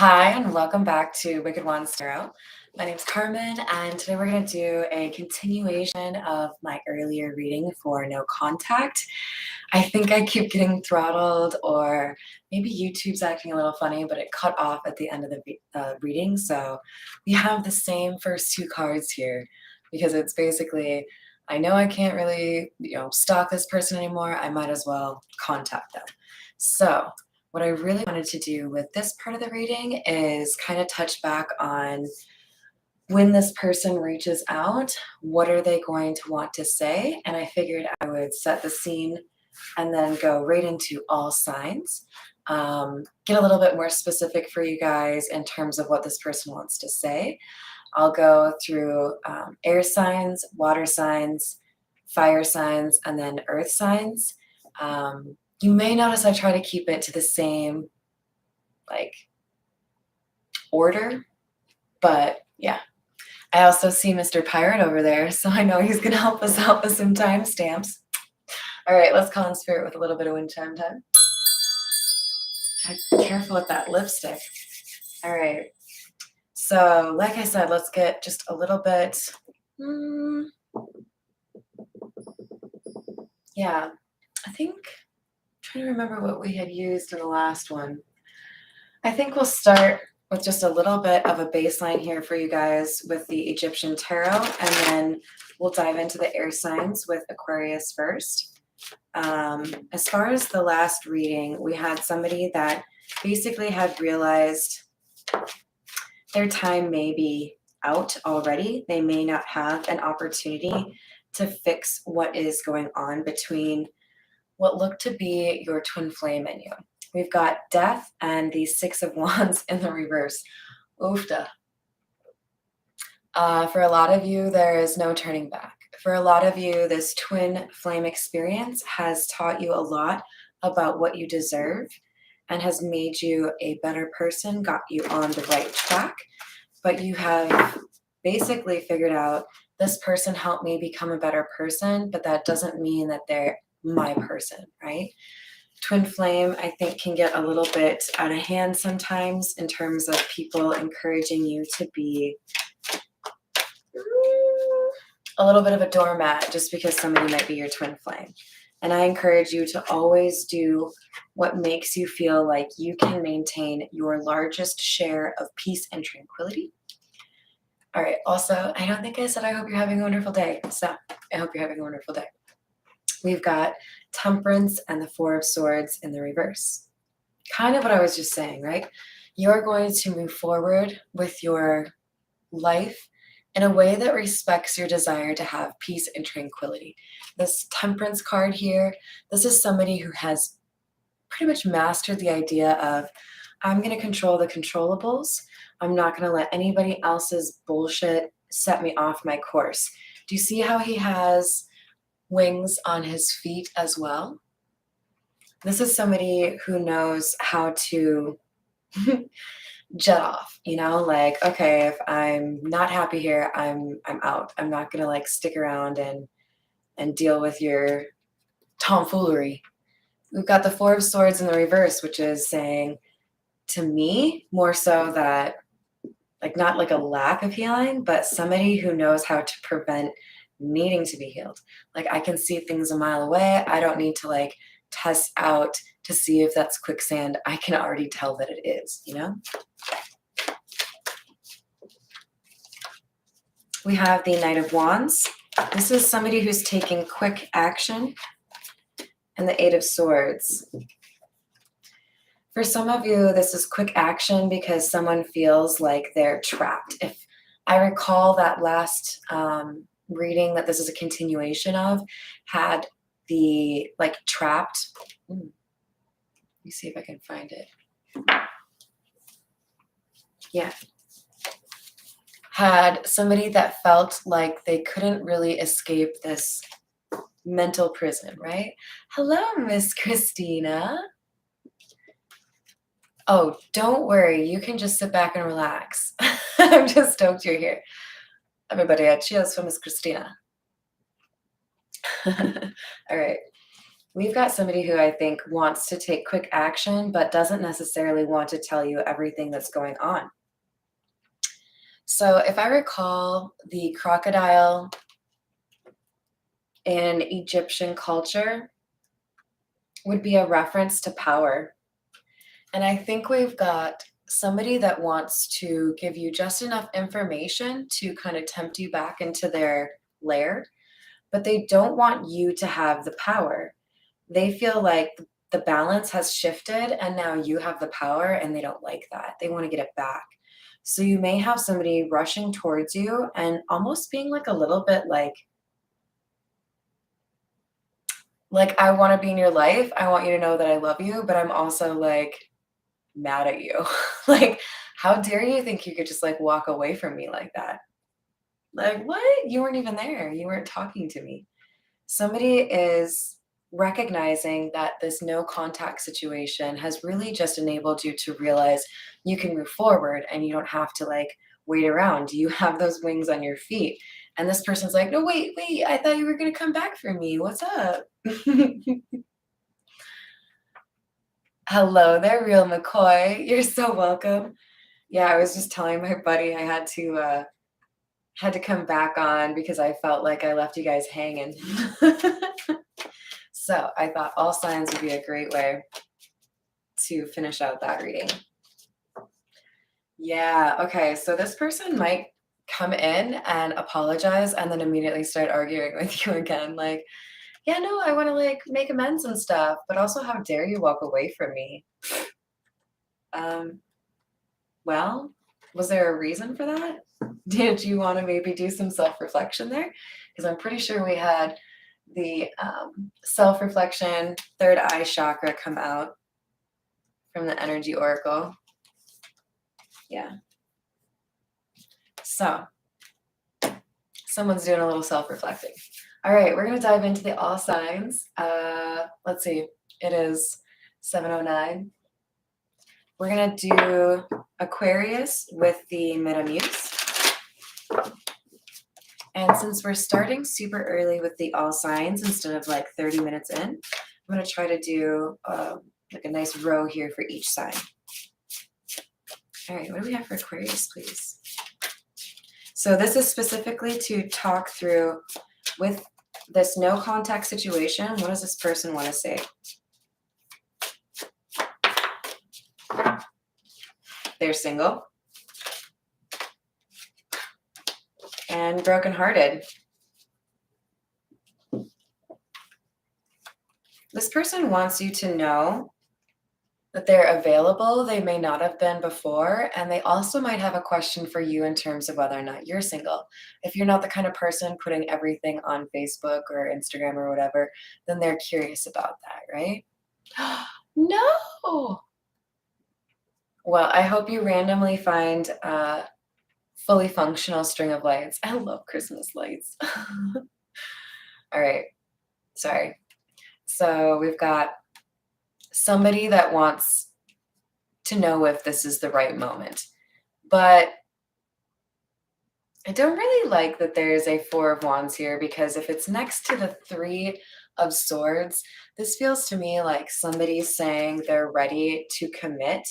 Hi, and welcome back to Wicked Wands Tarot. My name's Carmen, and today we're going to do a continuation of my earlier reading for No Contact. I think I keep getting throttled, or maybe YouTube's acting a little funny, but it cut off at the end of the reading. So we have the same first two cards here because it's basically, I know I can't really, stalk this person anymore. I might as well contact them. So what I really wanted to do with this part of the reading is kind of touch back on when this person reaches out, what are they going to want to say? And I figured I would set the scene and then go right into all signs. Get a little bit more specific for you guys in terms of what this person wants to say. I'll go through air signs, water signs, fire signs, and then earth signs. You may notice I try to keep it to the same order, but yeah. I also see Mr. Pirate over there, so I know he's gonna help us out with some timestamps. All right, let's call in spirit with a little bit of wind chime time. Careful with that lipstick. All right, so like I said, let's get just a little bit. Yeah, I think I'm trying to remember what we had used in the last one. I think we'll start with just a little bit of a baseline here for you guys with the Egyptian tarot, and then we'll dive into the air signs with Aquarius first. As far as the last reading, we had somebody that basically had realized their time may be out already. They may not have an opportunity to fix what is going on between what looked to be your twin flame and you. We've got death and the Six of Wands in the reverse. Oofda. For a lot of you, there is no turning back. For a lot of you, this twin flame experience has taught you a lot about what you deserve and has made you a better person, got you on the right track. But you have basically figured out this person helped me become a better person, but that doesn't mean that they're my person, right? Twin flame, I think, can get a little bit out of hand sometimes in terms of people encouraging you to be a little bit of a doormat just because somebody might be your twin flame. And I encourage you to always do what makes you feel like you can maintain your largest share of peace and tranquility. All right. Also, I don't think I said I hope you're having a wonderful day. So I hope you're having a wonderful day. We've got Temperance and the Four of Swords in the reverse. Kind of what I was just saying, right? You're going to move forward with your life in a way that respects your desire to have peace and tranquility. This Temperance card here, this is somebody who has pretty much mastered the idea of, I'm going to control the controllables. I'm not going to let anybody else's bullshit set me off my course. Do you see how he has wings on his feet as well? This is somebody who knows how to jet off, like, okay, if I'm not happy here, I'm out. I'm not gonna stick around and deal with your tomfoolery. We've got the Four of Swords in the reverse, which is saying to me more so that not like a lack of healing, but somebody who knows how to prevent needing to be healed. I can see things a mile away. I don't need to test out to see if that's quicksand. I can already tell that it is, We have the Knight of Wands. This is somebody who's taking quick action. And the Eight of Swords. For some of you, this is quick action because someone feels like they're trapped. If I recall that last reading that this is a continuation of, had the trapped. Let me see if I can find it. Yeah. Had somebody that felt like they couldn't really escape this mental prison, right? Hello, Miss Christina. Oh, don't worry. You can just sit back and relax. I'm just stoked you're here. Everybody, cheers for Miss Christina. All right. We've got somebody who I think wants to take quick action, but doesn't necessarily want to tell you everything that's going on. So if I recall, the crocodile in Egyptian culture would be a reference to power. And I think we've got somebody that wants to give you just enough information to kind of tempt you back into their lair, but they don't want you to have the power. They feel like the balance has shifted and now you have the power and they don't like that. They want to get it back. So you may have somebody rushing towards you and almost being like a little bit like I want to be in your life. I want you to know that I love you, but I'm also like mad at you. Like, how dare you think you could just like walk away from me like that? Like, what? You weren't even there. You weren't talking to me. Somebody is recognizing that this no contact situation has really just enabled you to realize you can move forward and you don't have to like wait around. You have those wings on your feet. And this person's like, no, wait, I thought you were going to come back for me. What's up? Hello there, Real McCoy. You're so welcome. Yeah, I was just telling my buddy I had to come back on because I felt like I left you guys hanging. So I thought all signs would be a great way to finish out that reading. Yeah, okay. So this person might come in and apologize and then immediately start arguing with you again. Like, yeah, no, I want to like make amends and stuff, but also how dare you walk away from me? Um, well, was there a reason for that? Did you want to maybe do some self-reflection there? Because I'm pretty sure we had the self-reflection, third eye chakra come out from the energy oracle. Yeah. So someone's doing a little self-reflecting. All right, we're going to dive into the all signs. Let's see. It is 7:09. We're going to do Aquarius with the Metamuse. And since we're starting super early with the all signs instead of like 30 minutes in, I'm going to try to do like a nice row here for each sign. All right, what do we have for Aquarius, please? So this is specifically to talk through with this no contact situation. What does this person want to say? They're single and brokenhearted. This person wants you to know that they're available. They may not have been before, and they also might have a question for you in terms of whether or not you're single. If you're not the kind of person putting everything on Facebook or Instagram or whatever, then they're curious about that, right? No. Well, I hope you randomly find a fully functional string of lights. I love Christmas lights. All right. Sorry. So we've got somebody that wants to know if this is the right moment. But I don't really like that there's a Four of Wands here because if it's next to the Three of Swords, this feels to me like somebody's saying they're ready to commit,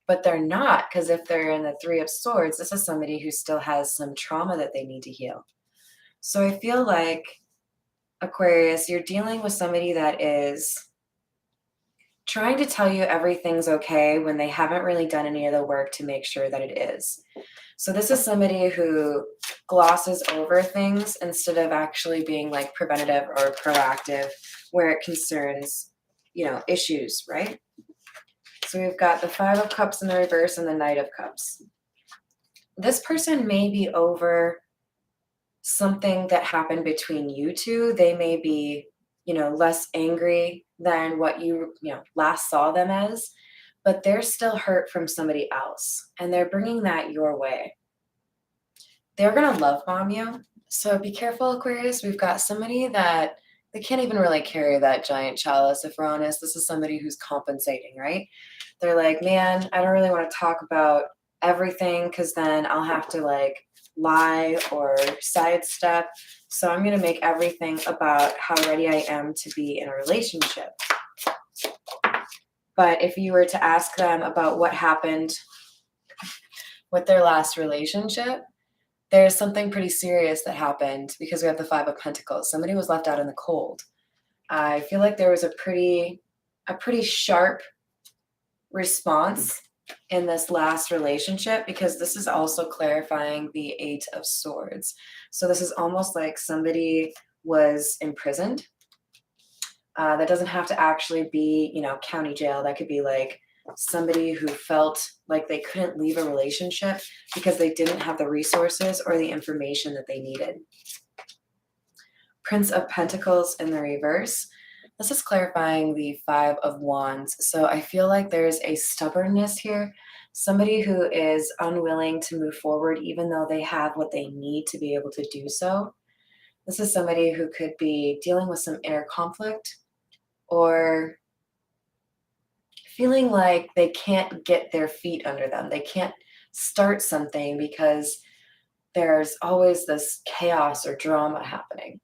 but they're not, because if they're in the Three of Swords, this is somebody who still has some trauma that they need to heal. So I feel like, Aquarius, you're dealing with somebody that is trying to tell you everything's okay when they haven't really done any of the work to make sure that it is. So this is somebody who glosses over things instead of actually being like preventative or proactive where it concerns, issues, right? So we've got the Five of Cups in the reverse and the Knight of Cups. This person may be over something that happened between you two. They may be, less angry than what you last saw them as, but they're still hurt from somebody else, and they're bringing that your way. They're going to love bomb you. So be careful, Aquarius. We've got somebody that they can't even really carry that giant chalice. If we're honest, this is somebody who's compensating, right? They're like, man, I don't really want to talk about everything because then I'll have to like lie or sidestep. So I'm going to make everything about how ready I am to be in a relationship. But if you were to ask them about what happened with their last relationship, there's something pretty serious that happened because we have the Five of Pentacles. Somebody was left out in the cold. I feel like there was a pretty sharp response in this last relationship, because this is also clarifying the Eight of Swords. So this is almost like somebody was imprisoned. That doesn't have to actually be, county jail. That could be like somebody who felt like they couldn't leave a relationship because they didn't have the resources or the information that they needed. Prince of Pentacles in the reverse. This is clarifying the Five of Wands. So I feel like there's a stubbornness here. Somebody who is unwilling to move forward even though they have what they need to be able to do so. This is somebody who could be dealing with some inner conflict or feeling like they can't get their feet under them. They can't start something because there's always this chaos or drama happening.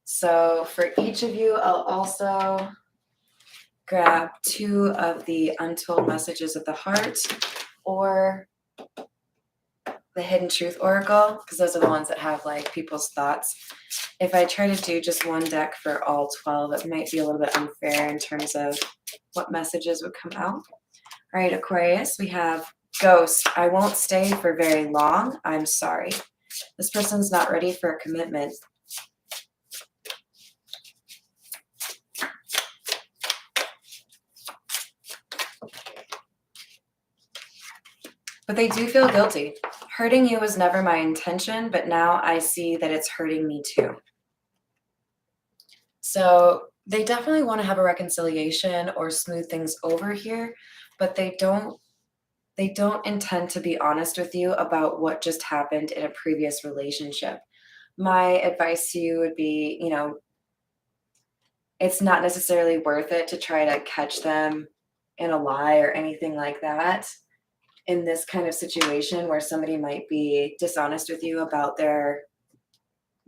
So for each of you, I'll also grab two of the Untold Messages of the Heart or the Hidden Truth Oracle, because those are the ones that have like people's thoughts. If I try to do just one deck for all 12, it might be a little bit unfair in terms of what messages would come out. All right, Aquarius, we have Ghost. I won't stay for very long. I'm sorry. This person's not ready for a commitment. But they do feel guilty. Hurting you was never my intention, but now I see that it's hurting me too. So they definitely want to have a reconciliation or smooth things over here, but they don't intend to be honest with you about what just happened in a previous relationship. My advice to you would be, it's not necessarily worth it to try to catch them in a lie or anything like that. In this kind of situation where somebody might be dishonest with you about their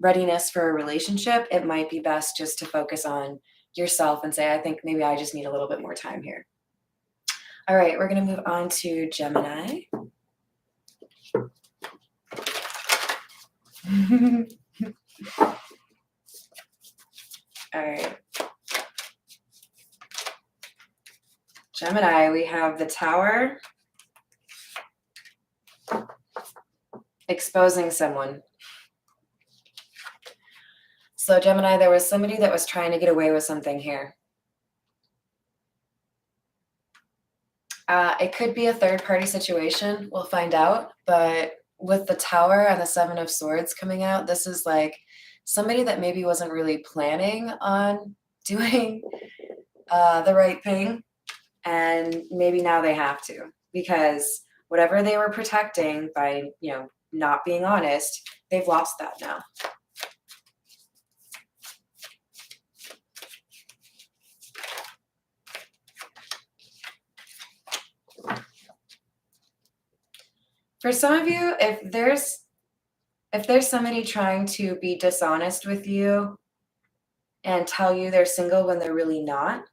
readiness for a relationship, it might be best just to focus on yourself and say, I think maybe I just need a little bit more time here. All right, we're going to move on to Gemini. All right. Gemini, we have the Tower. Exposing someone. So Gemini, there was somebody that was trying to get away with something here. It could be a third-party situation. We'll find out. But with the Tower and the Seven of Swords coming out, this is like somebody that maybe wasn't really planning on doing the right thing. And maybe now they have to, because whatever they were protecting by, not being honest, they've lost that now. For some of you, if there's somebody trying to be dishonest with you and tell you they're single when they're really not,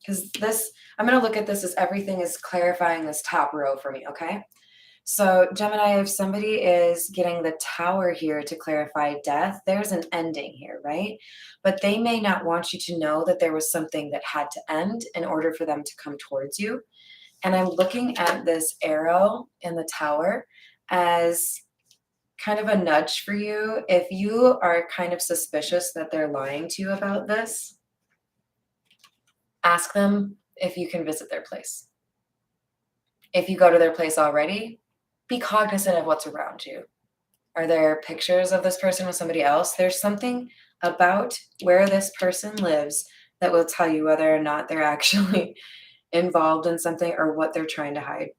because I'm going to look at this as everything is clarifying this top row for me, okay? So Gemini, if somebody is getting the Tower here to clarify death, there's an ending here, right? But they may not want you to know that there was something that had to end in order for them to come towards you. And I'm looking at this arrow in the Tower as kind of a nudge for you. If you are kind of suspicious that they're lying to you about this, ask them if you can visit their place. If you go to their place already, be cognizant of what's around you. Are there pictures of this person with somebody else? There's something about where this person lives that will tell you whether or not they're actually involved in something or what they're trying to hide.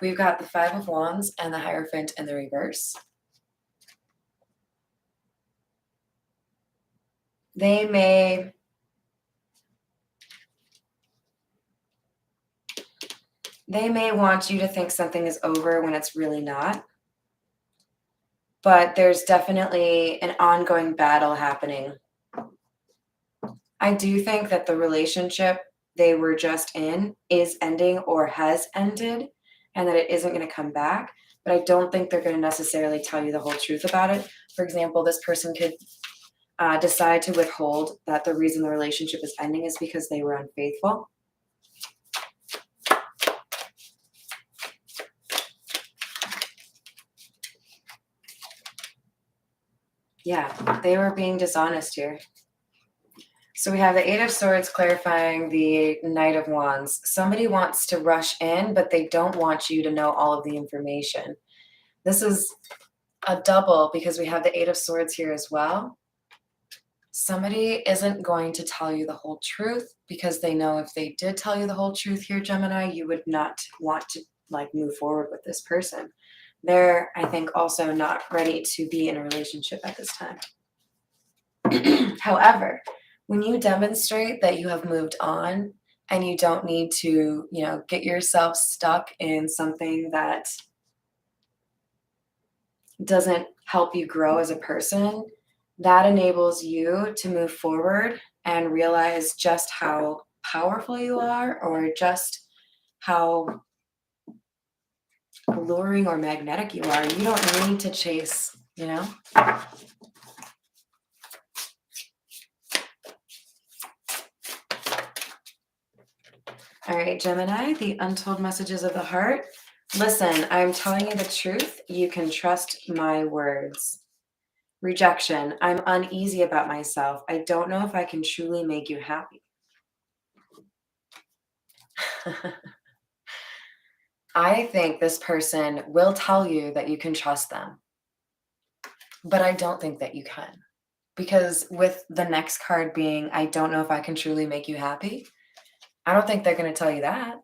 We've got the Five of Wands and the Hierophant in the reverse. They may want you to think something is over when it's really not. but there's definitely an ongoing battle happening. I do think that the relationship they were just in is ending or has ended and that it isn't going to come back. But I don't think they're going to necessarily tell you the whole truth about it. For example, this person could decide to withhold that the reason the relationship is ending is because they were unfaithful. Yeah, they were being dishonest here. So we have the Eight of Swords clarifying the Knight of Wands. Somebody wants to rush in, but they don't want you to know all of the information. This is a double because we have the Eight of Swords here as well. Somebody isn't going to tell you the whole truth because they know if they did tell you the whole truth here, Gemini, you would not want to move forward with this person. They're, I think, also not ready to be in a relationship at this time. However, when you demonstrate that you have moved on and you don't need to, get yourself stuck in something that doesn't help you grow as a person, that enables you to move forward and realize just how powerful you are or just how alluring or magnetic you are. You don't need to chase, All right, Gemini, the untold messages of the heart. Listen, I'm telling you the truth. You can trust my words. Rejection. I'm uneasy about myself. I don't know if I can truly make you happy. I think this person will tell you that you can trust them, but I don't think that you can. Because with the next card being, I don't know if I can truly make you happy, I don't think they're going to tell you that.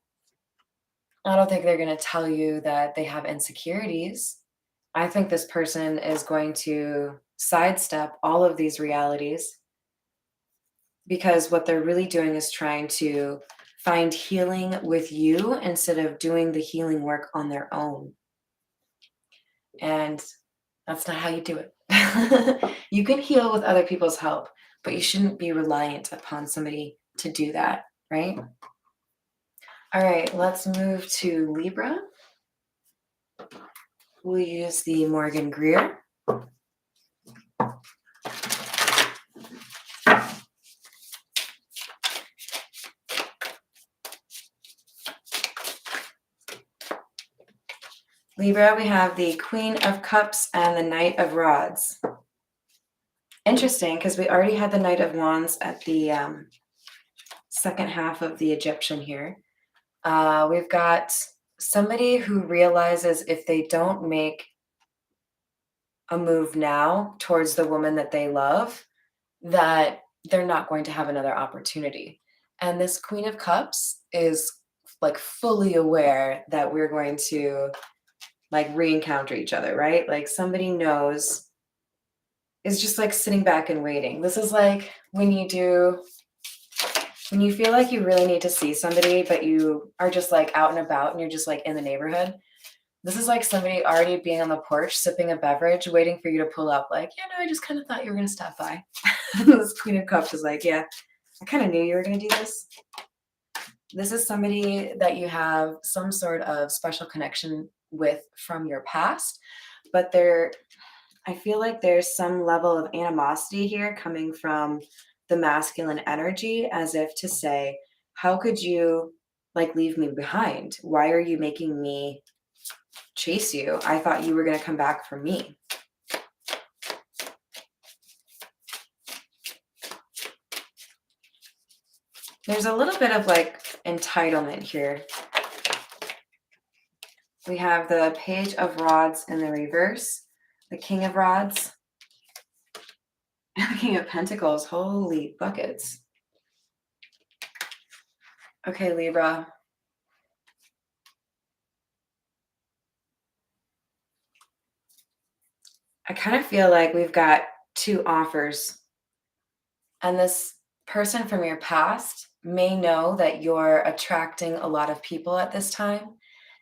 I don't think they're going to tell you that they have insecurities. I think this person is going to sidestep all of these realities because what they're really doing is trying to find healing with you instead of doing the healing work on their own. And that's not how you do it. You can heal with other people's help, but you shouldn't be reliant upon somebody to do that, right? All right, let's move to Libra. We'll use the Morgan Greer. Libra, we have the Queen of Cups and the Knight of Rods. Interesting, because we already had the Knight of Wands at the second half of the Egyptian here. We've got somebody who realizes if they don't make a move now towards the woman that they love, that they're not going to have another opportunity. And this Queen of Cups is fully aware that we're going to re-encounter each other, right? Somebody knows, is just sitting back and waiting. This is when you feel like you really need to see somebody, but you are just out and about and you're just in the neighborhood. This is somebody already being on the porch, sipping a beverage, waiting for you to pull up. I just kind of thought you were going to stop by. This Queen of Cups is yeah, I kind of knew you were going to do this. This is somebody that you have some sort of special connection with from your past, but I feel like there's some level of animosity here coming from the masculine energy, as if to say, how could you leave me behind? Why are you making me chase you? I thought you were going to come back for me. There's a little bit of entitlement here. We have the Page of Rods in the reverse, the King of Rods, and the King of Pentacles. Holy buckets. Okay, Libra. I kind of feel like we've got two offers. And this person from your past may know that you're attracting a lot of people at this time.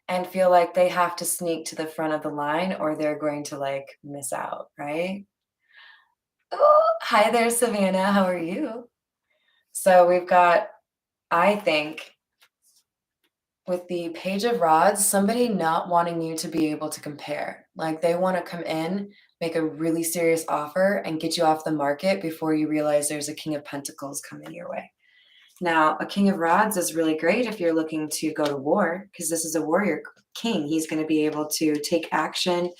and feel like they have to sneak to the front of the line or they're going to like miss out, right? Oh, hi there, Savannah. How are you? So we've got, I think, with the Page of Rods, somebody not wanting you to be able to compare. Like they want to come in, make a really serious offer, and get you off the market before you realize there's a King of Pentacles coming your way. Now, a King of Rods is really great if you're looking to go to war, because this is a warrior king. He's going to be able to take action,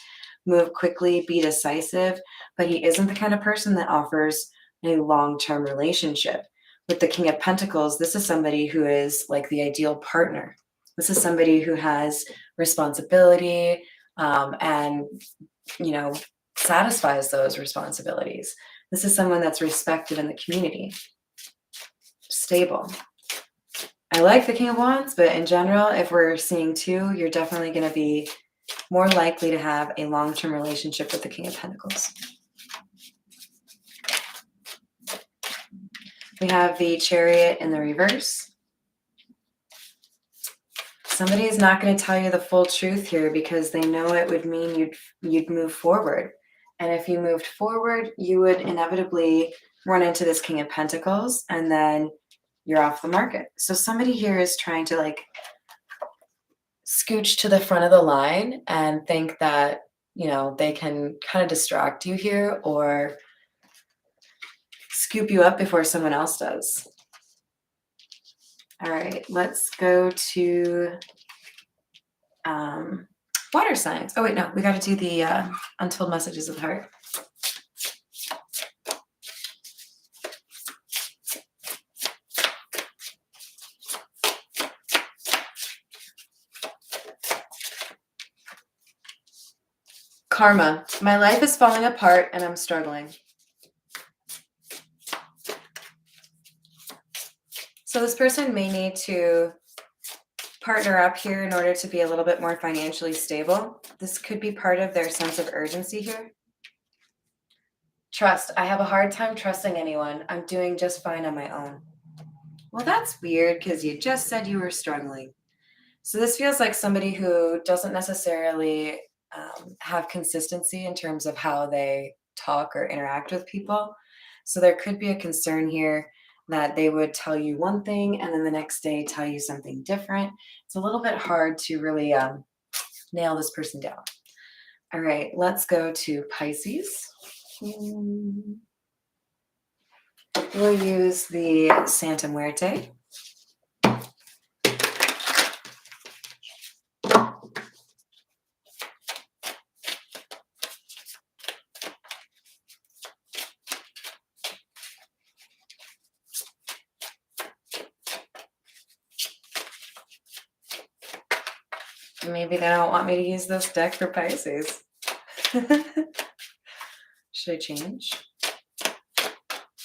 move quickly, be decisive, but he isn't the kind of person that offers a long-term relationship. With the King of Pentacles, this is somebody who is like the ideal partner. This is somebody who has responsibility, and, you know, satisfies those responsibilities. This is someone that's respected in the community, stable. I like the King of Wands, but in general, if we're seeing two, you're definitely going to be more likely to have a long-term relationship with the King of Pentacles. We have the Chariot in the reverse. Somebody is not going to tell you the full truth here because they know it would mean you'd move forward. And if you moved forward, you would inevitably run into this King of Pentacles and then you're off the market. So somebody here is trying to like scooch to the front of the line and think that, you know, they can kind of distract you here or scoop you up before someone else does. All right, let's go to water signs. Oh wait, no, we got to do the untold messages of the heart. Karma. My life is falling apart and I'm struggling. So this person may need to partner up here in order to be a little bit more financially stable. This could be part of their sense of urgency here. Trust. I have a hard time trusting anyone. I'm doing just fine on my own. Well, that's weird because you just said you were struggling. So this feels like somebody who doesn't necessarily have consistency in terms of how they talk or interact with people. So there could be a concern here that they would tell you one thing and then the next day tell you something different. It's a little bit hard to really nail this person down. All right, let's go to Pisces. We'll use the Santa Muerte. Maybe they don't want me to use this deck for Pisces. Should I change?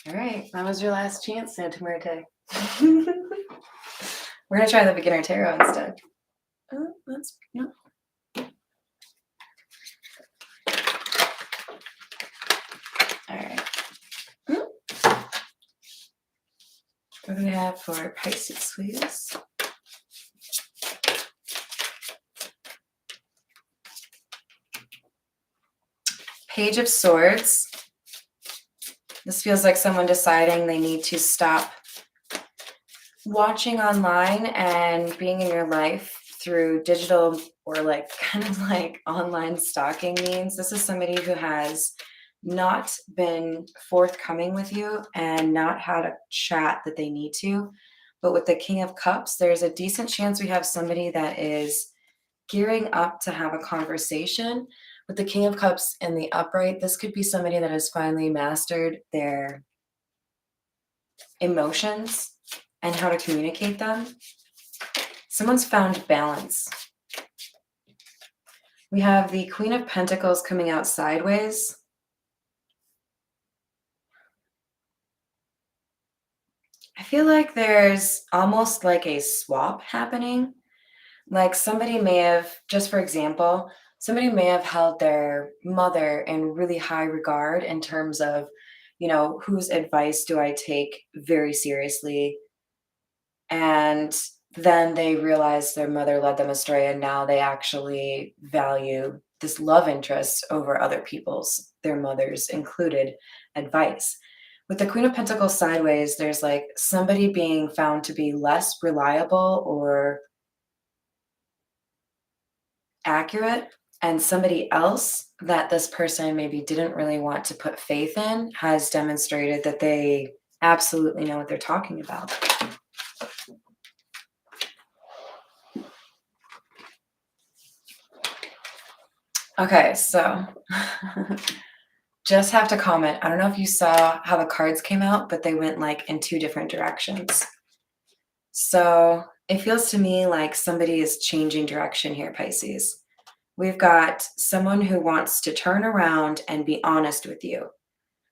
All right, that was your last chance, Santa Muerte. We're gonna try the beginner tarot instead. That's no. All right. What do we have for Pisces, please? Page of Swords. This feels like someone deciding they need to stop watching online and being in your life through digital or like kind of like online stalking means. This is somebody who has not been forthcoming with you and not had a chat that they need to. But with the King of Cups, there's a decent chance we have somebody that is gearing up to have a conversation. With the King of Cups in the upright, this could be somebody that has finally mastered their emotions and how to communicate them. Someone's found balance. We have the Queen of Pentacles coming out sideways. I feel like there's almost like a swap happening. Like somebody may have, just for example, somebody may have held their mother in really high regard in terms of, you know, whose advice do I take very seriously? And then they realize their mother led them astray, and now they actually value this love interest over other people's, their mother's included, advice. With the Queen of Pentacles sideways, there's like somebody being found to be less reliable or accurate, and somebody else that this person maybe didn't really want to put faith in has demonstrated that they absolutely know what they're talking about. Okay, so just have to comment. I don't know if you saw how the cards came out, but they went like in two different directions. So it feels to me like somebody is changing direction here, Pisces. We've got someone who wants to turn around and be honest with you.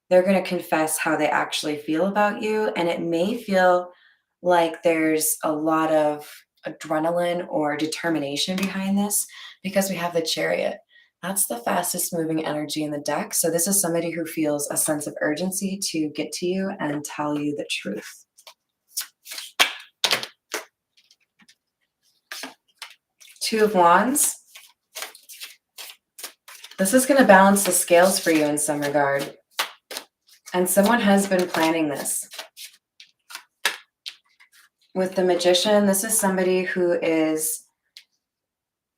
They're going to confess how they actually feel about you, and it may feel like there's a lot of adrenaline or determination behind this because we have the Chariot. That's the fastest moving energy in the deck. So this is somebody who feels a sense of urgency to get to you and tell you the truth. Two of Wands. This is going to balance the scales for you in some regard. And someone has been planning this. With the Magician, this is somebody who is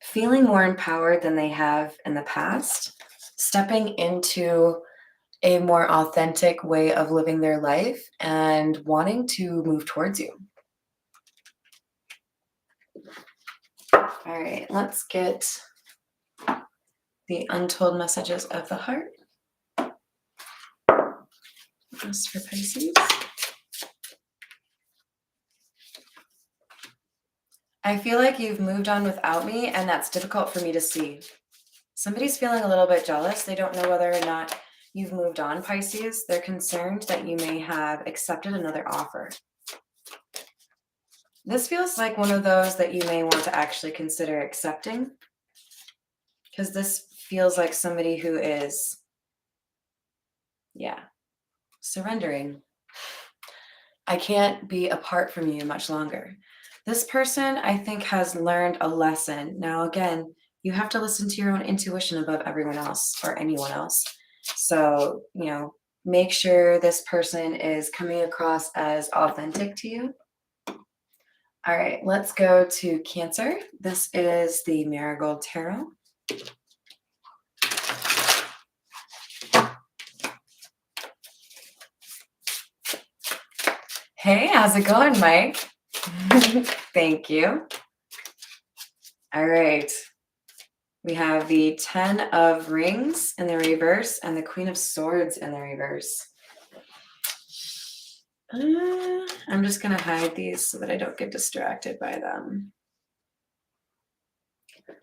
feeling more empowered than they have in the past, stepping into a more authentic way of living their life and wanting to move towards you. All right, let's get the untold messages of the heart. Just for Pisces. I feel like you've moved on without me, and that's difficult for me to see. Somebody's feeling a little bit jealous. They don't know whether or not you've moved on, Pisces. They're concerned that you may have accepted another offer. This feels like one of those that you may want to actually consider accepting, because this feels like somebody who is, surrendering. I can't be apart from you much longer. This person, I think, has learned a lesson. Now, again, you have to listen to your own intuition above everyone else or anyone else. So, make sure this person is coming across as authentic to you. All right, let's go to Cancer. This is the Marigold Tarot. Hey, how's it going, Mike? Thank you. All right. We have the 10 of Rings in the reverse and the Queen of Swords in the reverse. I'm just going to hide these so that I don't get distracted by them.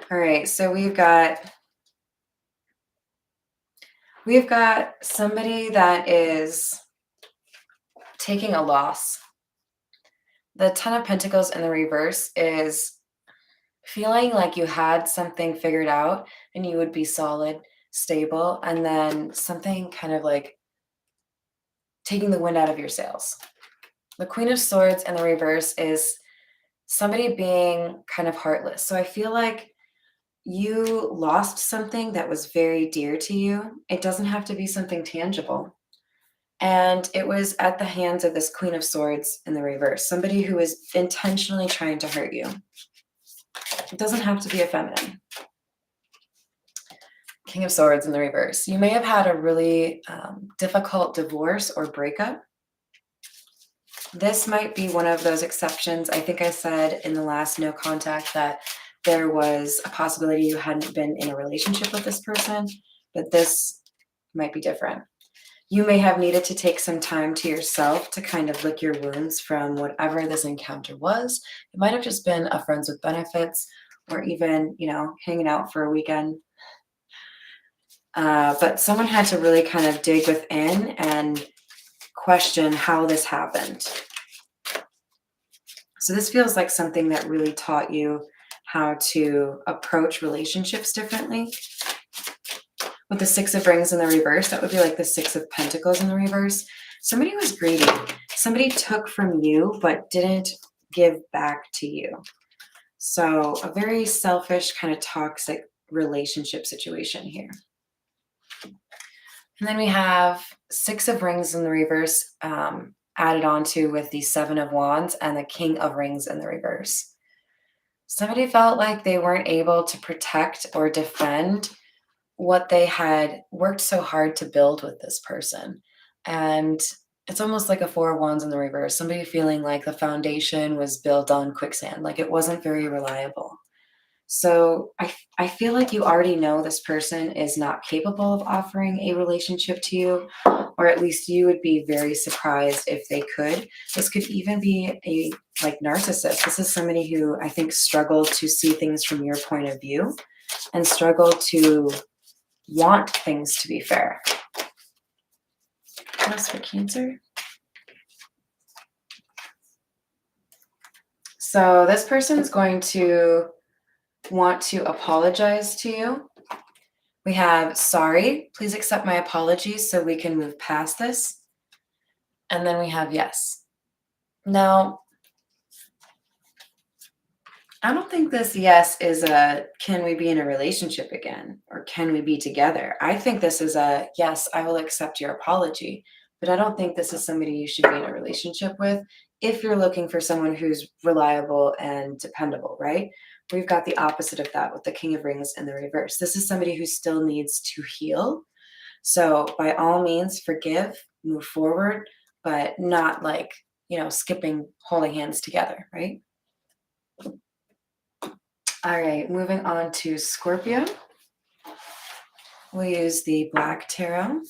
All right, so we've got somebody that is taking a loss. The 10 of Pentacles in the reverse is feeling like you had something figured out and you would be solid, stable, and then something kind of like taking the wind out of your sails. The Queen of Swords in the reverse is somebody being kind of heartless. So I feel like you lost something that was very dear to you. It doesn't have to be something tangible. And it was at the hands of this Queen of Swords in the reverse, somebody who is intentionally trying to hurt you. It doesn't have to be a feminine. King of Swords in the reverse. You may have had a really difficult divorce or breakup. This might be one of those exceptions. I think I said in the last no contact that there was a possibility you hadn't been in a relationship with this person, but this might be different. You may have needed to take some time to yourself to kind of lick your wounds from whatever this encounter was. It might have just been a friends with benefits or even, hanging out for a weekend. But someone had to really kind of dig within and question how this happened. So this feels like something that really taught you how to approach relationships differently. With the 6 of Rings in the reverse, that would be like the 6 of Pentacles in the reverse. Somebody was greedy. Somebody took from you, but didn't give back to you. So, a very selfish, kind of toxic relationship situation here. And then we have Six of Rings in the reverse, added onto with the Seven of Wands and the King of Rings in the reverse. Somebody felt like they weren't able to protect or defend what they had worked so hard to build with this person. And it's almost like a Four of Wands in the reverse. Somebody feeling like the foundation was built on quicksand, like it wasn't very reliable. So I feel like you already know this person is not capable of offering a relationship to you, or at least you would be very surprised if they could. This could even be a like narcissist. This is somebody who I think struggled to see things from your point of view and struggled to want things to be fair. What else for Cancer? So this person's going to want to apologize to you. We have sorry, please accept my apologies so we can move past this. And then we have yes. Now, I don't think this yes is a can we be in a relationship again or can we be together? I think this is a yes, I will accept your apology, but I don't think this is somebody you should be in a relationship with if you're looking for someone who's reliable and dependable, right? We've got the opposite of that with the King of Rings in the reverse. This is somebody who still needs to heal. So, by all means, forgive, move forward, but not like, skipping, holding hands together, right? All right, moving on to Scorpio. We'll use the Black Tarot.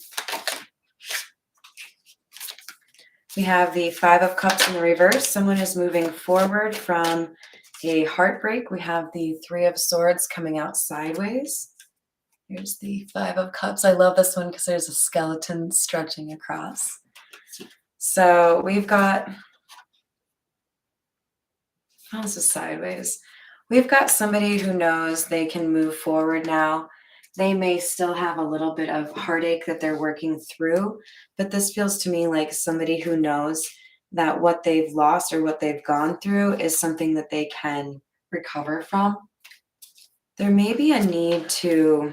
We have the Five of Cups in the reverse. Someone is moving forward from a heartbreak. We have the Three of Swords coming out sideways. Here's the Five of Cups. I love this one because there's a skeleton stretching across. So we've got, oh, this is sideways. We've got somebody who knows they can move forward now. They may still have a little bit of heartache that they're working through, but this feels to me like somebody who knows that what they've lost or what they've gone through is something that they can recover from. There may be a need to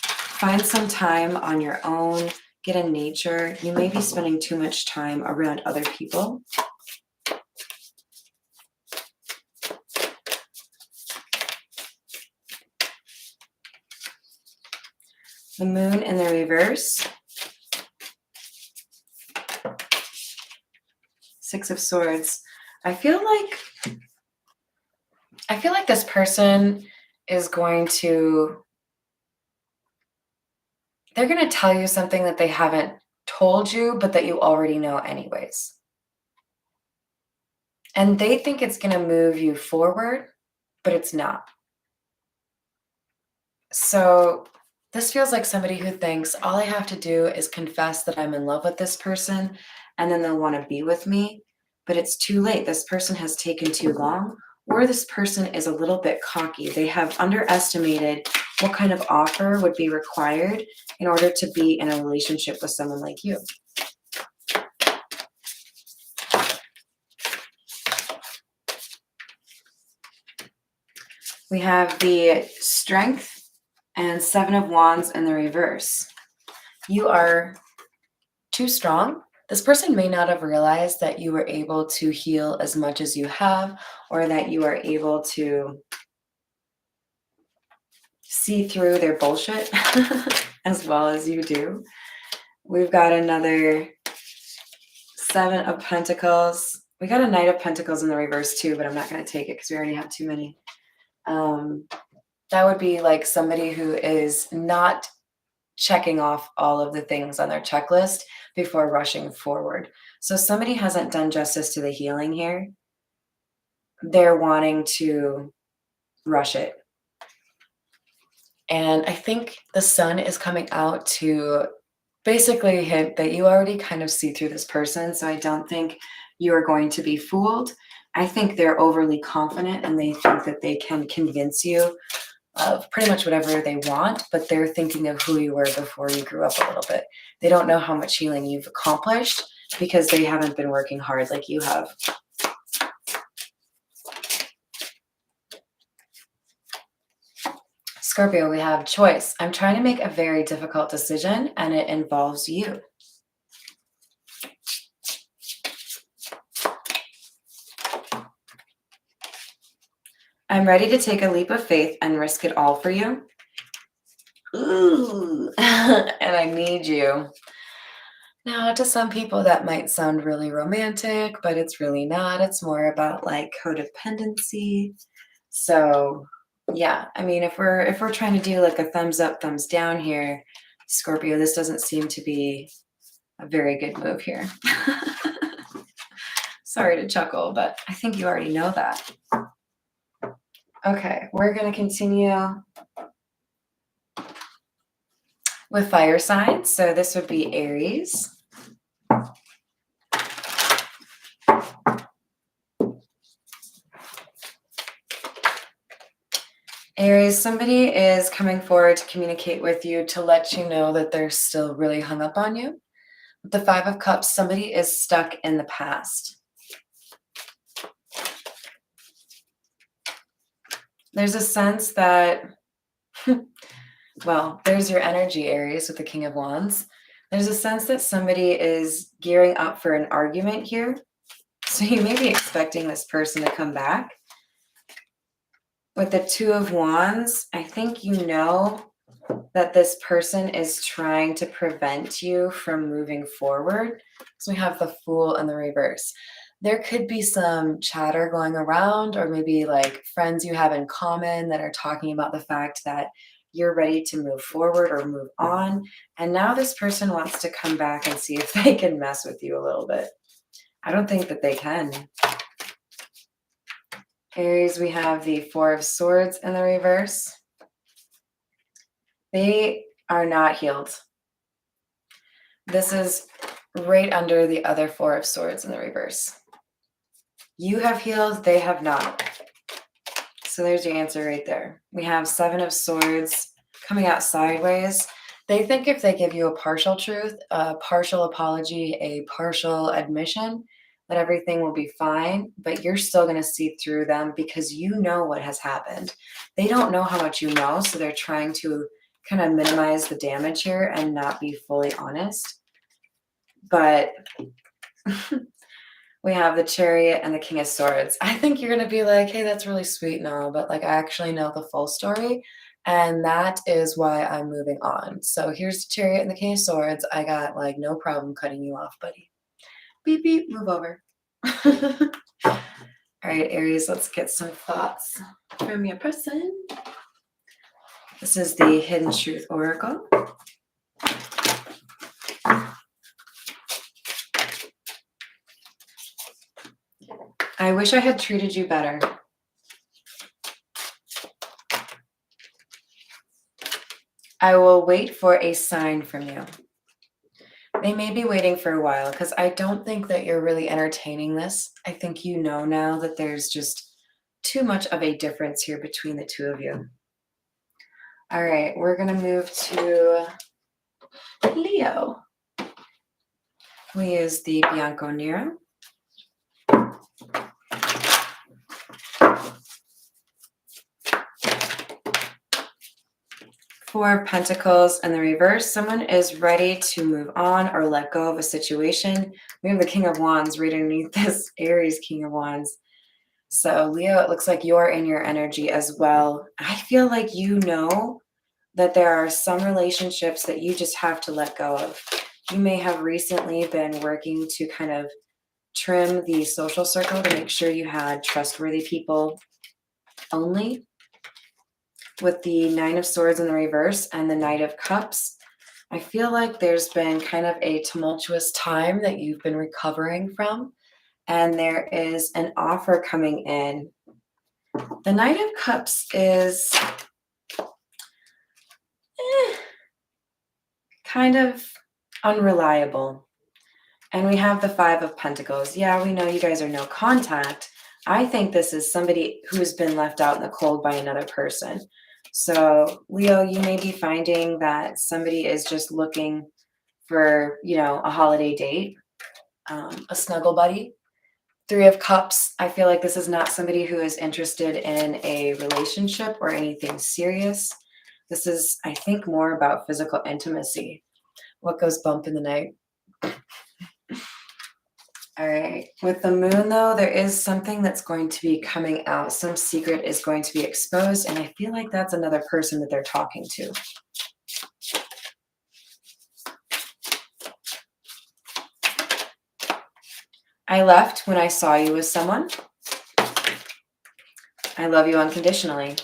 find some time on your own, get in nature. You may be spending too much time around other people. The Moon in the reverse. Six of Swords. I feel like this person is going to, they're going to tell you something that they haven't told you, but that you already know anyways. And they think it's going to move you forward, but it's not. So this feels like somebody who thinks all I have to do is confess that I'm in love with this person and then they'll want to be with me, but it's too late. This person has taken too long, or this person is a little bit cocky. They have underestimated what kind of offer would be required in order to be in a relationship with someone like you. We have the Strength and Seven of Wands in the reverse. You are too strong. This person may not have realized that you were able to heal as much as you have, or that you are able to see through their bullshit as well as you do. We've got another Seven of Pentacles. We got a Knight of Pentacles in the reverse too, but I'm not going to take it because we already have too many. That would be like somebody who is not checking off all of the things on their checklist before rushing forward. So somebody hasn't done justice to the healing here. They're wanting to rush it. And I think the Sun is coming out to basically hint that you already kind of see through this person. So I don't think you are going to be fooled. I think they're overly confident and they think that they can convince you of pretty much whatever they want, but they're thinking of who you were before you grew up a little bit. They don't know how much healing you've accomplished because they haven't been working hard like you have. Scorpio, we have choice. I'm trying to make a very difficult decision and it involves you. I'm ready to take a leap of faith and risk it all for you. Ooh, and I need you. Now, to some people, that might sound really romantic, but it's really not. It's more about like codependency. So, yeah, I mean, if we're trying to do like a thumbs up, thumbs down here, Scorpio, this doesn't seem to be a very good move here. Sorry to chuckle, but I think you already know that. Okay, we're going to continue with fire signs. So this would be Aries. Aries, somebody is coming forward to communicate with you to let you know that they're still really hung up on you. With the Five of Cups, somebody is stuck in the past. There's a sense that, well, there's your energy, Aries, with the King of Wands. There's a sense that somebody is gearing up for an argument here. So you may be expecting this person to come back. With the Two of Wands, I think you know that this person is trying to prevent you from moving forward. So we have the Fool in the reverse. There could be some chatter going around, or maybe like friends you have in common that are talking about the fact that you're ready to move forward or move on. And now this person wants to come back and see if they can mess with you a little bit. I don't think that they can. Aries, we have the Four of Swords in the reverse. They are not healed. This is right under the other Four of Swords in the reverse. You have healed, they have not. So there's your answer right there. We have Seven of Swords coming out sideways. They think if they give you a partial truth, a partial apology, a partial admission, that everything will be fine, but you're still going to see through them because you know what has happened. They don't know how much you know, so they're trying to kind of minimize the damage here and not be fully honest. But we have the Chariot and the King of Swords. I think you're going to be like, hey, that's really sweet and all, but like I actually know the full story. And that is why I'm moving on. So here's the Chariot and the King of Swords. I got like no problem cutting you off, buddy. Beep, beep, move over. All right, Aries, let's get some thoughts from your person. This is the Hidden Truth Oracle. I wish I had treated you better. I will wait for a sign from you. They may be waiting for a while because I don't think that you're really entertaining this. I think you know now that there's just too much of a difference here between the two of you. All right, we're going to move to Leo. We use the Bianco Nero. Four of Pentacles in the reverse. Someone is ready to move on or let go of a situation. We have the King of Wands right underneath this Aries King of Wands. So Leo, it looks like you're in your energy as well. I feel like you know that there are some relationships that you just have to let go of. You may have recently been working to kind of trim the social circle to make sure you had trustworthy people only. With the Nine of Swords in the reverse and the Knight of Cups, I feel like there's been kind of a tumultuous time that you've been recovering from, and there is an offer coming in. The Knight of Cups is kind of unreliable. And we have the Five of Pentacles. Yeah, we know you guys are no contact. I think this is somebody who's been left out in the cold by another person. So, Leo, you may be finding that somebody is just looking for, a holiday date, a snuggle buddy. Three of Cups, I feel like this is not somebody who is interested in a relationship or anything serious. This is, I think, more about physical intimacy. What goes bump in the night? All right. With the moon, though, there is something that's going to be coming out. Some secret is going to be exposed. And I feel like that's another person that they're talking to. I left when I saw you with someone. I love you unconditionally.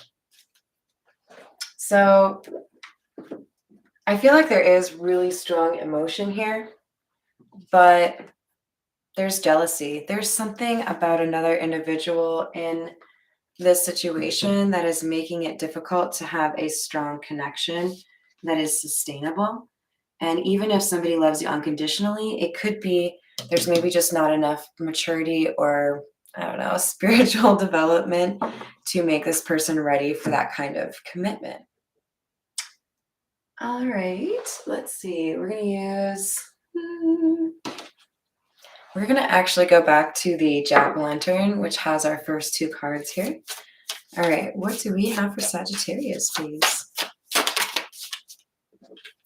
So I feel like there is really strong emotion here, but there's jealousy. There's something about another individual in this situation that is making it difficult to have a strong connection that is sustainable. And even if somebody loves you unconditionally, it could be there's maybe just not enough maturity or, I don't know, spiritual development to make this person ready for that kind of commitment. All right, let's see. We're going to use. We're going to actually go back to the Jack-o'-lantern, which has our first two cards here. All right, what do we have for Sagittarius, please?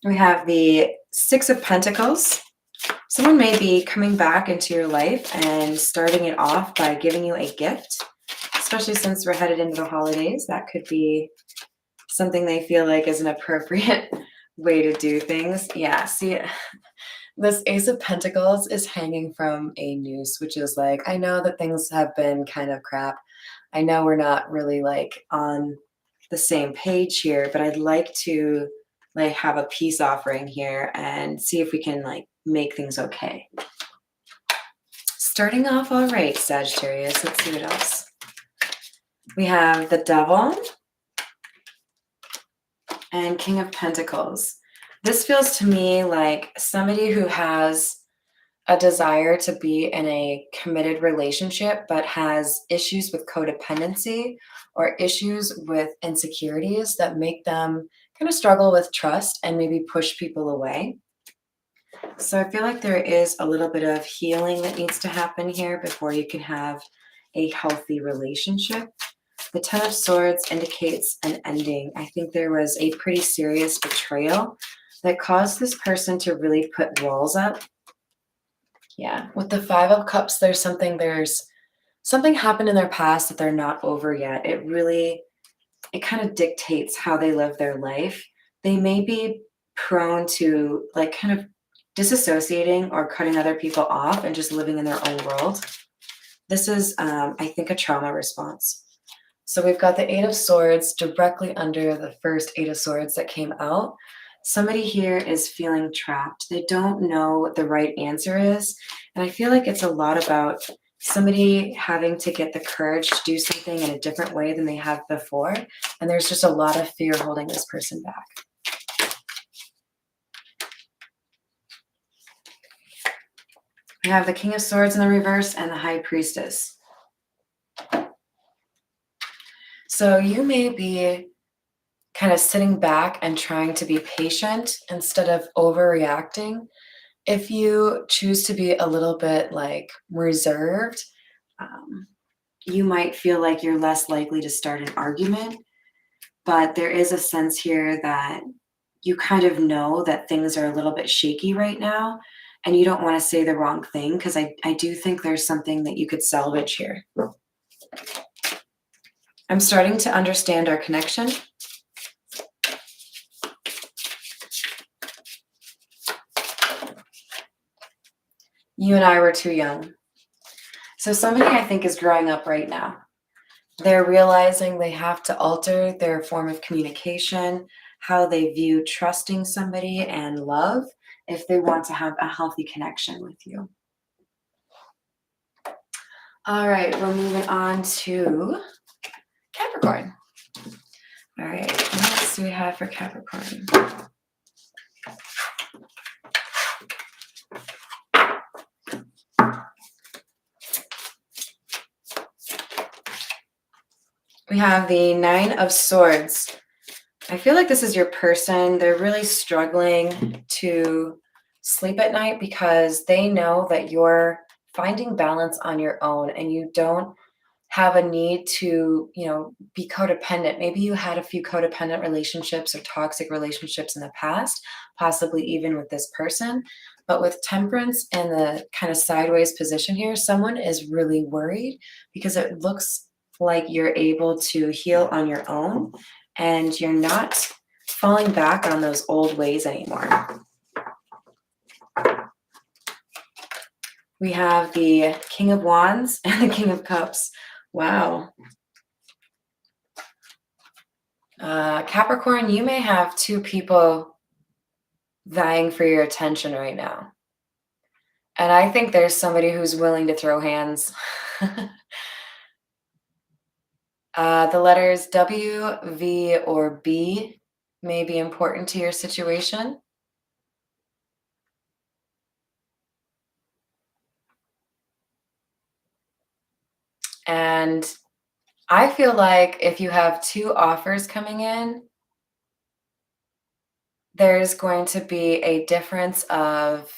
We have the Six of Pentacles. Someone may be coming back into your life and starting it off by giving you a gift, especially since we're headed into the holidays. That could be something they feel like is an appropriate way to do things. Yeah, see, this Ace of Pentacles is hanging from a noose, which is like, I know that things have been kind of crap. I know we're not really like on the same page here, but I'd like to like have a peace offering here and see if we can like make things okay. Starting off all right, Sagittarius. Let's see what else. We have the Devil and King of Pentacles. This feels to me like somebody who has a desire to be in a committed relationship, but has issues with codependency or issues with insecurities that make them kind of struggle with trust and maybe push people away. So I feel like there is a little bit of healing that needs to happen here before you can have a healthy relationship. The Ten of Swords indicates an ending. I think there was a pretty serious betrayal that caused this person to really put walls up. Yeah, with the Five of Cups, there's something happened in their past that they're not over yet. It kind of dictates how they live their life. They may be prone to like kind of disassociating or cutting other people off and just living in their own world. This is, I think, a trauma response. So we've got the Eight of Swords directly under the first Eight of Swords that came out. Somebody here is feeling trapped. They don't know what the right answer is. And I feel like it's a lot about somebody having to get the courage to do something in a different way than they have before. And there's just a lot of fear holding this person back. We have the King of Swords in the reverse and the High Priestess. So you may be kind of sitting back and trying to be patient instead of overreacting. If you choose to be a little bit like reserved, you might feel like you're less likely to start an argument. But there is a sense here that you kind of know that things are a little bit shaky right now, and you don't want to say the wrong thing, because I do think there's something that you could salvage here. I'm starting to understand our connection. You and I were too young. So somebody I think is growing up right now. They're realizing they have to alter their form of communication, how they view trusting somebody and love if they want to have a healthy connection with you. All right, we're moving on to Capricorn. All right, what else do we have for Capricorn? We have the Nine of Swords. I feel like this is your person. They're really struggling to sleep at night because they know that you're finding balance on your own and you don't have a need to, be codependent. Maybe you had a few codependent relationships or toxic relationships in the past, possibly even with this person. But with temperance and the kind of sideways position here, someone is really worried because it looks like you're able to heal on your own and you're not falling back on those old ways anymore. We have the King of Wands and the King of Cups. Wow. Capricorn, you may have two people vying for your attention right now. And I think there's somebody who's willing to throw hands. The letters W, V, or B may be important to your situation. And I feel like if you have two offers coming in, there's going to be a difference of,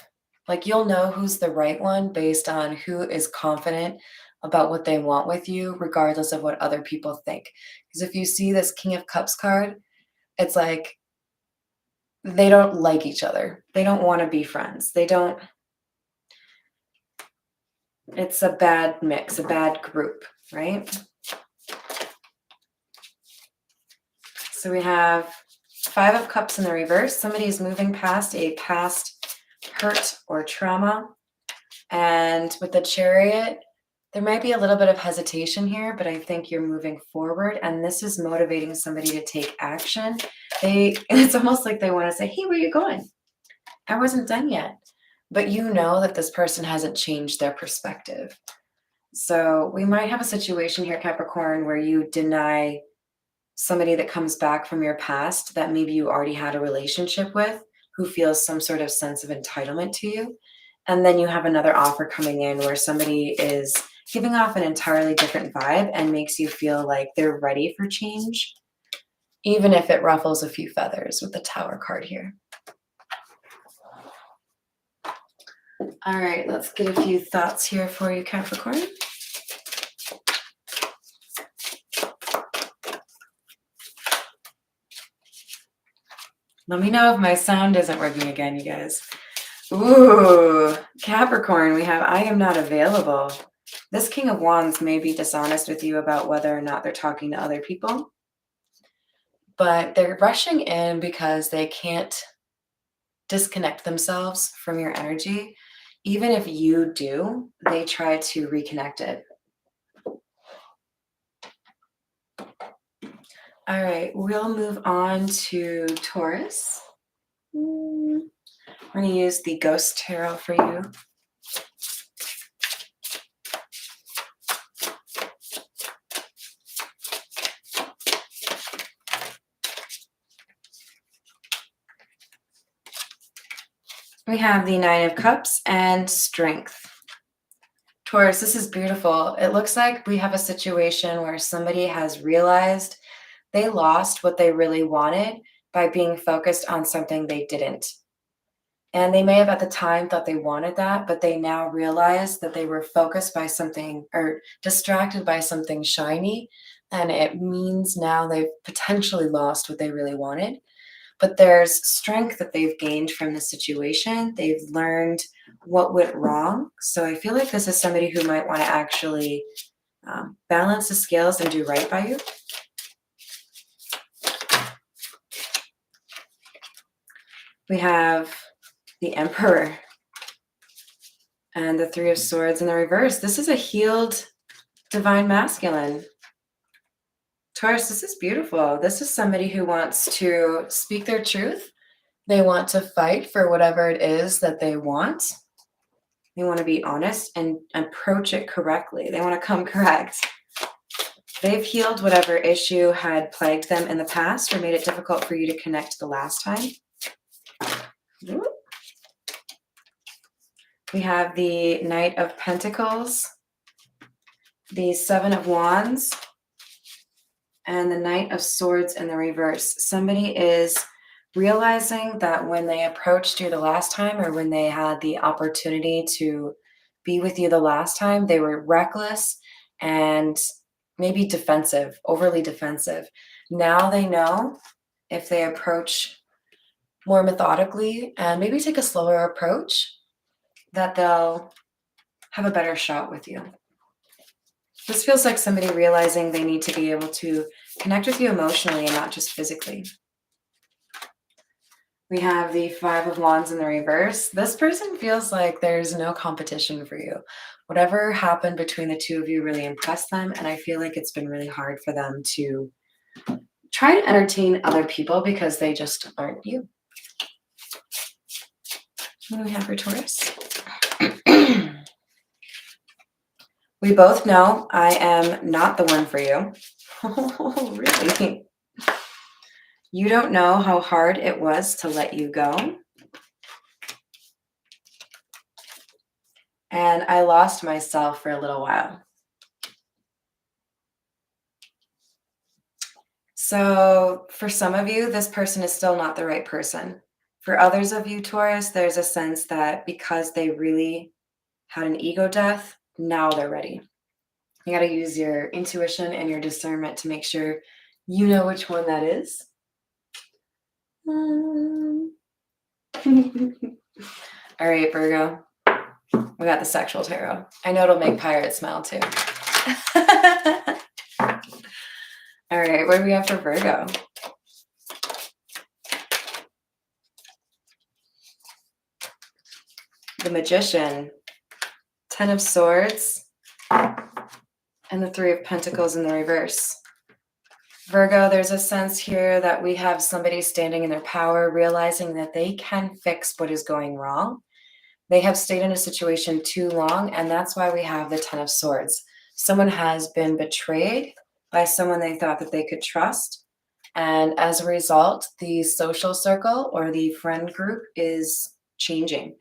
like, you'll know who's the right one based on who is confident about what they want with you, regardless of what other people think. Because if you see this King of Cups card, it's like they don't like each other. They don't want to be friends. It's a bad mix, a bad group, right? So we have Five of Cups in the reverse. Somebody is moving past a past hurt or trauma. And with the Chariot, there might be a little bit of hesitation here, but I think you're moving forward. And this is motivating somebody to take action. It's almost like they want to say, hey, where are you going? I wasn't done yet. But you know that this person hasn't changed their perspective. So we might have a situation here, Capricorn, where you deny somebody that comes back from your past that maybe you already had a relationship with, who feels some sort of sense of entitlement to you. And then you have another offer coming in where somebody is giving off an entirely different vibe and makes you feel like they're ready for change, even if it ruffles a few feathers with the Tower card here. All right, let's get a few thoughts here for you, Capricorn. Let me know if my sound isn't working again, you guys. Ooh, Capricorn, we have I am not available. This King of Wands may be dishonest with you about whether or not they're talking to other people, but they're rushing in because they can't disconnect themselves from your energy. Even if you do, they try to reconnect it. All right, we'll move on to Taurus. We're going to use the Ghost Tarot for you. We have the Nine of Cups and Strength. Taurus, this is beautiful. It looks like we have a situation where somebody has realized they lost what they really wanted by being focused on something they didn't. And they may have at the time thought they wanted that, but they now realize that they were focused by something or distracted by something shiny. And it means now they've potentially lost what they really wanted. But there's strength that they've gained from the situation. They've learned what went wrong. So I feel like this is somebody who might want to actually balance the scales and do right by you. We have the Emperor and the Three of Swords in the reverse. This is a healed divine masculine. Taurus, this is beautiful. This is somebody who wants to speak their truth. They want to fight for whatever it is that they want. They want to be honest and approach it correctly. They want to come correct. They've healed whatever issue had plagued them in the past or made it difficult for you to connect the last time. We have the Knight of Pentacles, the Seven of Wands, and the Knight of Swords in the reverse. Somebody is realizing that when they approached you the last time or when they had the opportunity to be with you the last time, they were reckless and maybe defensive, overly defensive. Now they know if they approach more methodically and maybe take a slower approach, that they'll have a better shot with you. This feels like somebody realizing they need to be able to connect with you emotionally and not just physically. We have the Five of Wands in the reverse. This person feels like there's no competition for you. Whatever happened between the two of you really impressed them, and I feel like it's been really hard for them to try to entertain other people because they just aren't you. What do we have for Taurus? We both know I am not the one for you. Oh, really? You don't know how hard it was to let you go. And I lost myself for a little while. So for some of you, this person is still not the right person. For others of you, Taurus, there's a sense that because they really had an ego death, now they're ready. You got to use your intuition and your discernment to make sure you know which one that is. All right, Virgo. We got the sexual tarot. I know it'll make pirates smile too. All right, what do we have for Virgo? The Magician, Ten of Swords, and the Three of Pentacles in the reverse. Virgo, there's a sense here that we have somebody standing in their power, realizing that they can fix what is going wrong. They have stayed in a situation too long, and that's why we have the Ten of Swords. Someone has been betrayed by someone they thought that they could trust, and as a result, the social circle or the friend group is changing.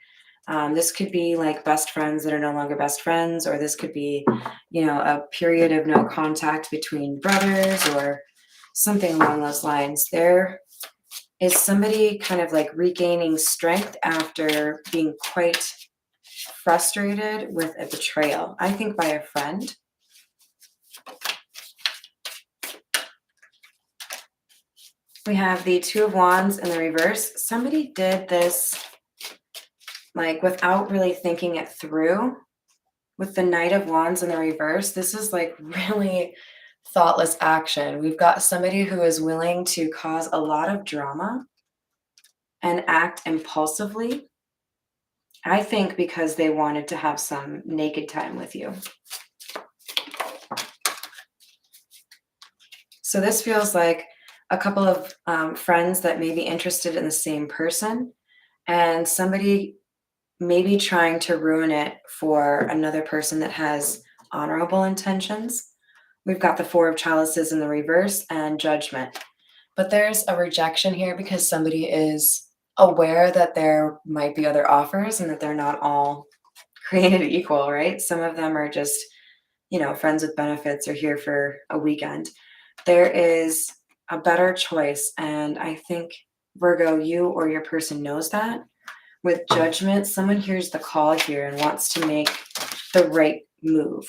This could be like best friends that are no longer best friends, or this could be, a period of no contact between brothers or something along those lines. There is somebody kind of like regaining strength after being quite frustrated with a betrayal, I think by a friend. We have the Two of Wands in the reverse. Somebody did this like without really thinking it through. With the Knight of Wands in the reverse, this is like really thoughtless action. We've got somebody who is willing to cause a lot of drama and act impulsively. I think because they wanted to have some naked time with you. So this feels like a couple of friends that may be interested in the same person, and somebody maybe trying to ruin it for another person that has honorable intentions. We've got the Four of Chalices in the reverse and Judgment. But there's a rejection here because somebody is aware that there might be other offers and that they're not all created equal, right? Some of them are just, friends with benefits or here for a weekend. There is a better choice, and I think, Virgo, you or your person knows that. With Judgment, someone hears the call here and wants to make the right move.